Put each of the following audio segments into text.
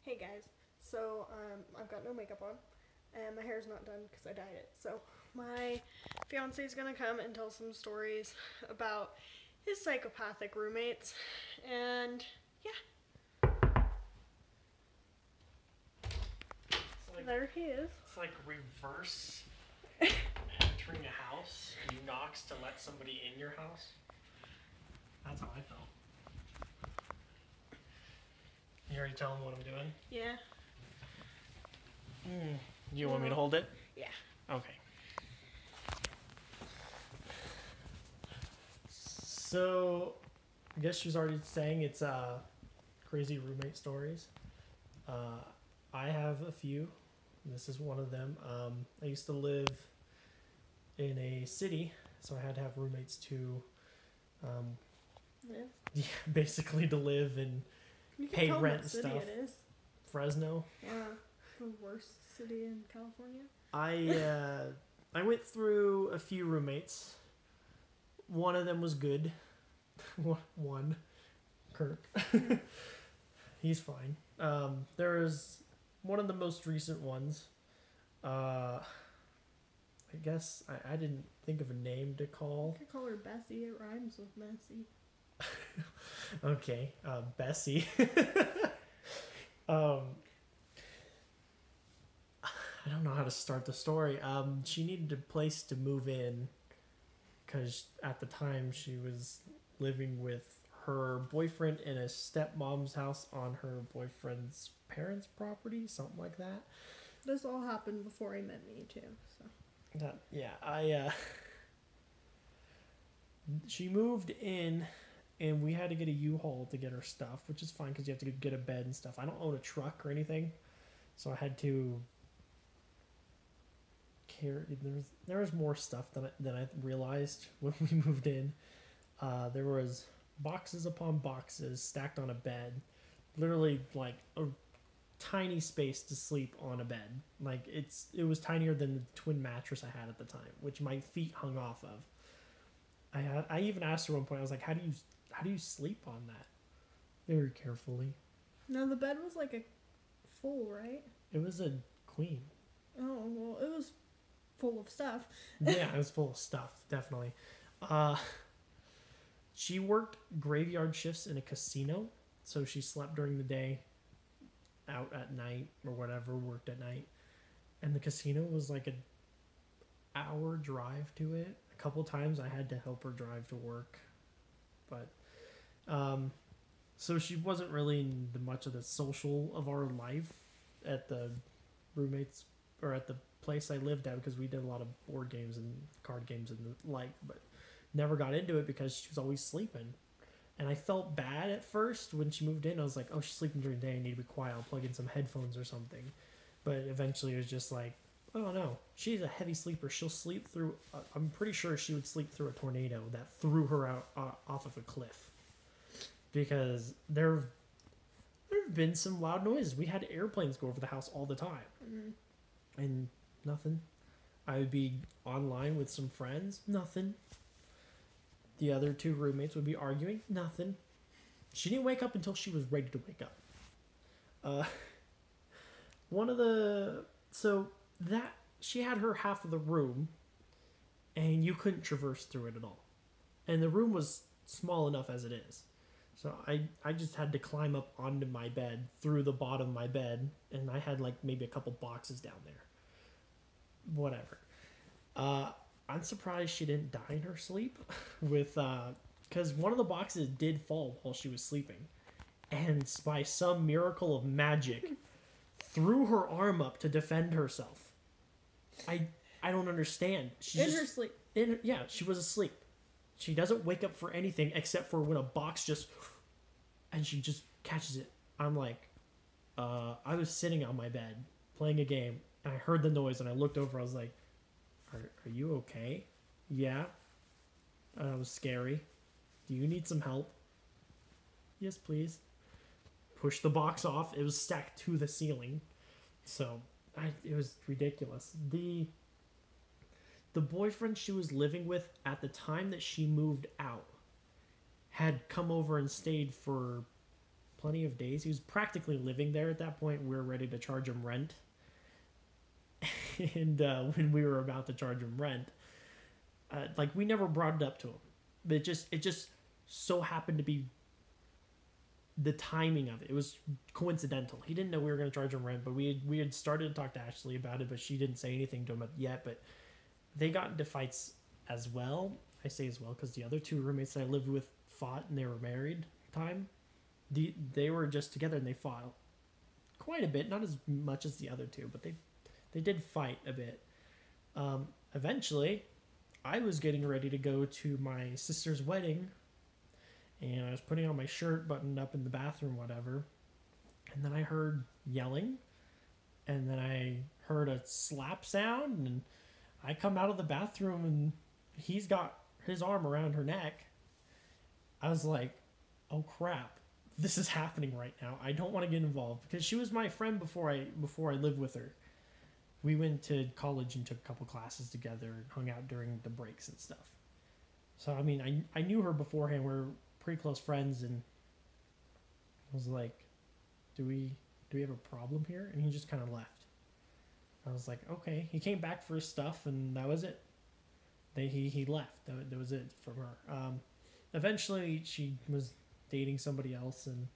Hey guys, so I've got no makeup on, and my hair's not done because I dyed it. So my fiance is gonna come and tell some stories about his psychopathic roommates, and yeah, It's like there he is. it's like reverse entering a house. He knocks to let somebody in your house. That's how I felt. You already tell him what I'm doing? Yeah, You want me to hold it? yeah. Okay. So, I guess she was already saying it's crazy roommate stories. Uh, I have a few. This is one of them. I used to live in a city, so I had to have roommates to, um, Live. yeah, basically to live and You can pay tell rent what and city stuff. it is. Fresno. Yeah, the worst city in California. I went through a few roommates. One of them was good. One, Kirk. He's fine. There's one of the most recent ones. I guess I didn't think of a name to call. I could call her Bessie. It rhymes with messy. Okay, Bessie. um, I don't know how to start the story. She needed a place to move in because at the time she was living with her boyfriend in a stepmom's house on her boyfriend's parents' property, something like that. This all happened before he met me too. So she moved in and we had to get a U-Haul to get her stuff, which is fine because you have to get a bed and stuff. I don't own a truck or anything, so I had to carry. There was more stuff than I realized when we moved in. There was boxes upon boxes stacked on a bed, literally like a tiny space to sleep on a bed. Like it was tinier than the twin mattress I had at the time, which my feet hung off of. I even asked her one point. I was like, how do you sleep on that? Very carefully. no, the bed was like a full, right? It was a queen. Oh well, it was full of stuff. Yeah, it was full of stuff, definitely. Uh, she worked graveyard shifts in a casino, so she slept during the day, out at night or whatever, worked at night. And the casino was like an hour drive to it. A couple times I had to help her drive to work, but um, so she wasn't really in much of the social of our life at the roommates or at the place I lived at because we did a lot of board games and card games and the like, but never got into it because she was always sleeping. And I felt bad at first when she moved in. I was like, oh, she's sleeping during the day. I need to be quiet. I'll plug in some headphones or something. But eventually it was just like, oh no, she's a heavy sleeper. She'll sleep through, I'm pretty sure she would sleep through a tornado that threw her out off of a cliff. Because there've been some loud noises. We had airplanes go over the house all the time. Mm. And nothing. I would be online with some friends. Nothing. The other two roommates would be arguing. Nothing. She didn't wake up until she was ready to wake up. Uh, one of the so that she had her half of the room, and you couldn't traverse through it at all, and the room was small enough as it is. So I just had to climb up onto my bed through the bottom of my bed, and I had like maybe a couple boxes down there. Whatever. I'm surprised she didn't die in her sleep with because one of the boxes did fall while she was sleeping, and by some miracle of magic, threw her arm up to defend herself. I don't understand. She In just, her sleep. yeah, she was asleep. She doesn't wake up for anything except for when a box just, and she just catches it. I'm like, I was sitting on my bed playing a game, and I heard the noise, and I looked over. I was like, are you okay? Yeah. It was scary. Do you need some help? Yes, please. Push the box off. It was stacked to the ceiling. So, it was ridiculous. The boyfriend she was living with at the time that she moved out had come over and stayed for plenty of days. He was practically living there at that point. We were ready to charge him rent. And when we were about to charge him rent, like, we never brought it up to him. It just so happened to be the timing of it. It was coincidental. He didn't know we were going to charge him rent, but we had started to talk to Ashley about it, but she didn't say anything to him yet. But they got into fights as well. I say as well because the other two roommates that I lived with fought, and they were married at the time. They were just together, and they fought quite a bit. Not as much as the other two, but they did fight a bit. Eventually, I was getting ready to go to my sister's wedding, and I was putting on my shirt, buttoned up in the bathroom, whatever. And then I heard yelling, and then I heard a slap sound, and I come out of the bathroom, and he's got his arm around her neck. I was like, oh crap, this is happening right now. I don't want to get involved, because she was my friend before I lived with her. We went to college and took a couple classes together and hung out during the breaks and stuff. So, I mean, I knew her beforehand. We were pretty close friends, and I was like, do we have a problem here? And he just kind of left. I was like, okay. He came back for his stuff, and that was it. He left. That was it from her. Eventually, she was dating somebody else, and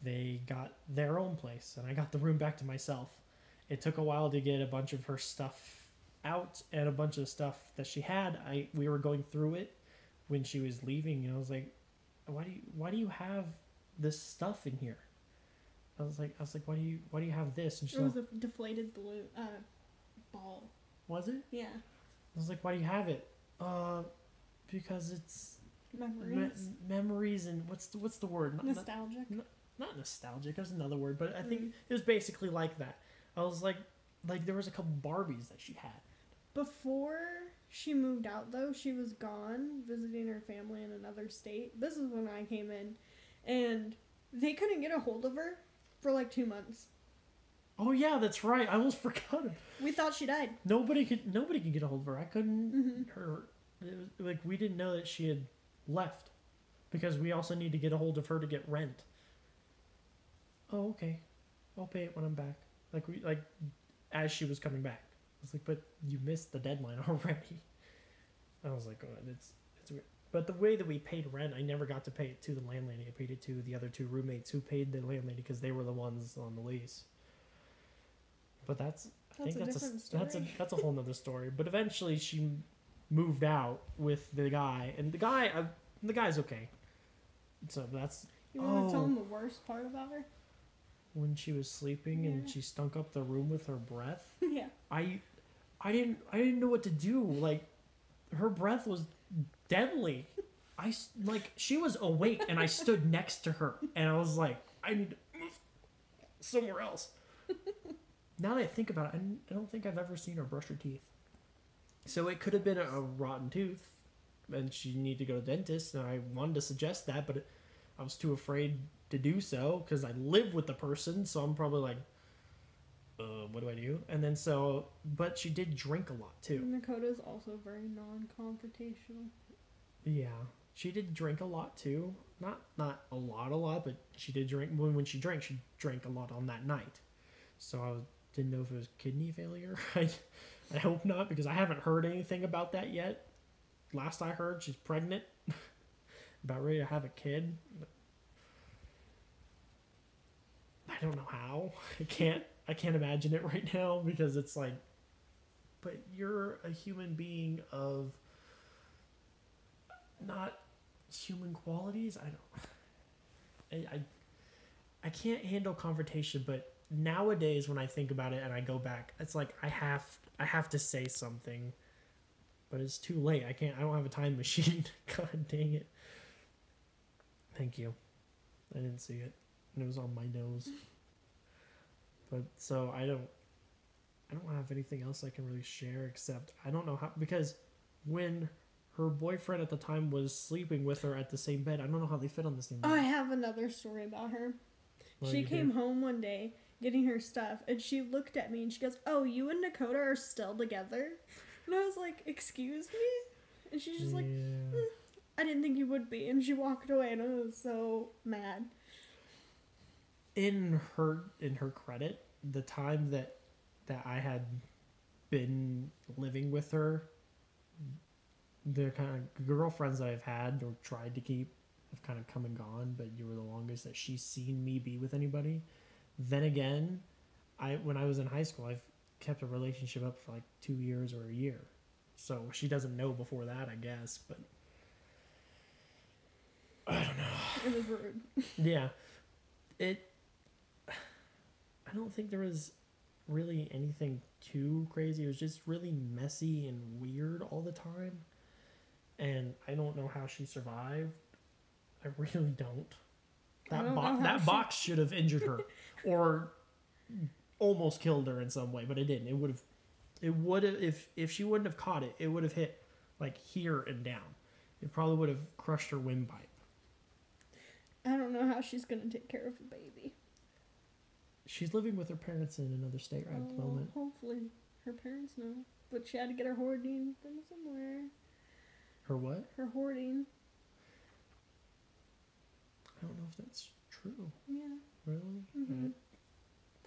they got their own place, and I got the room back to myself. It took a while to get a bunch of her stuff out, and a bunch of stuff that she had. We were going through it when she was leaving, and I was like, why do you have this stuff in here? I was like, why do you have this? And it was a deflated balloon ball. Was it? Yeah. I was like, why do you have it? Because it's memories. Memories, and what's the word? Nostalgic. Not nostalgic. There's another word, but I think it was basically like that. I was like there was a couple Barbies that she had. Before she moved out, though, she was gone visiting her family in another state. This is when I came in, and they couldn't get a hold of her for like 2 months. Oh yeah, that's right. I almost forgot. We thought she died. Nobody could get a hold of her. I couldn't. It was like we didn't know that she had left, because we also need to get a hold of her to get rent. Oh, okay. I'll pay it when I'm back. As she was coming back. I was like, but you missed the deadline already. I was like, oh, it's weird. But the way that we paid rent, I never got to pay it to the landlady. I paid it to the other two roommates who paid the landlady because they were the ones on the lease. But that's a whole nother story. But eventually she moved out with the guy, and the guy's okay. So that's. You want to tell him the worst part about her? When she was sleeping and she stunk up the room with her breath. Yeah. I didn't know what to do. Like, her breath was deadly. She was awake, and I stood next to her, and I was like, I need to move somewhere else. Now that I think about it, I don't think I've ever seen her brush her teeth. So it could have been a rotten tooth, and she needed to go to the dentist, and I wanted to suggest that, but I was too afraid to do so because I live with the person, so I'm probably like, what do I do? And then but she did drink a lot too. Dakota's also very non-confrontational. Yeah, she did drink a lot too. Not a lot, but she did drink. When she drank a lot on that night. So I didn't know if it was kidney failure. I hope not, because I haven't heard anything about that yet. Last I heard, she's pregnant, about ready to have a kid. I don't know how. I can't imagine it right now, because it's like, but you're a human being of not human qualities. I can't handle confrontation, but nowadays when I think about it and I go back, it's like I have to say something, but it's too late. I don't have a time machine. God dang it. Thank you. I didn't see it. And it was on my nose. But so I don't have anything else I can really share, except I don't know how, because when her boyfriend at the time was sleeping with her at the same bed, I don't know how they fit on the same bed. Oh, I have another story about her. She came home one day getting her stuff, and she looked at me and she goes, "Oh, you and Dakota are still together?" And I was like, "Excuse me?" And she's just like, "I didn't think you would be." And she walked away, and I was so mad. in her credit, the time that I had been living with her, the kind of girlfriends that I've had or tried to keep have kind of come and gone, but you were the longest that she's seen me be with anybody. Then again, when I was in high school, I've kept a relationship up for like 2 years or a year. So she doesn't know before that, I guess, but I don't know. It was rude. Yeah. I don't think there was really anything too crazy. It was just really messy and weird all the time. And I don't know how she survived. I really don't. That box should have injured her or almost killed her in some way, but it didn't. It would have if she wouldn't have caught it, it would have hit like here and down. It probably would have crushed her windpipe. I don't know how she's gonna take care of a baby. She's living with her parents in another state right at the moment. Hopefully her parents know. But she had to get her hoarding from somewhere. Her what? Her hoarding. I don't know if that's true. Yeah. Really? Mm-hmm. Right.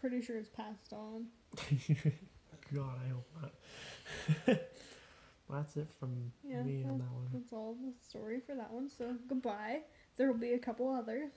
Pretty sure it's passed on. God, I hope not. That's it from me on that one. That's all the story for that one. So goodbye. There will be a couple others.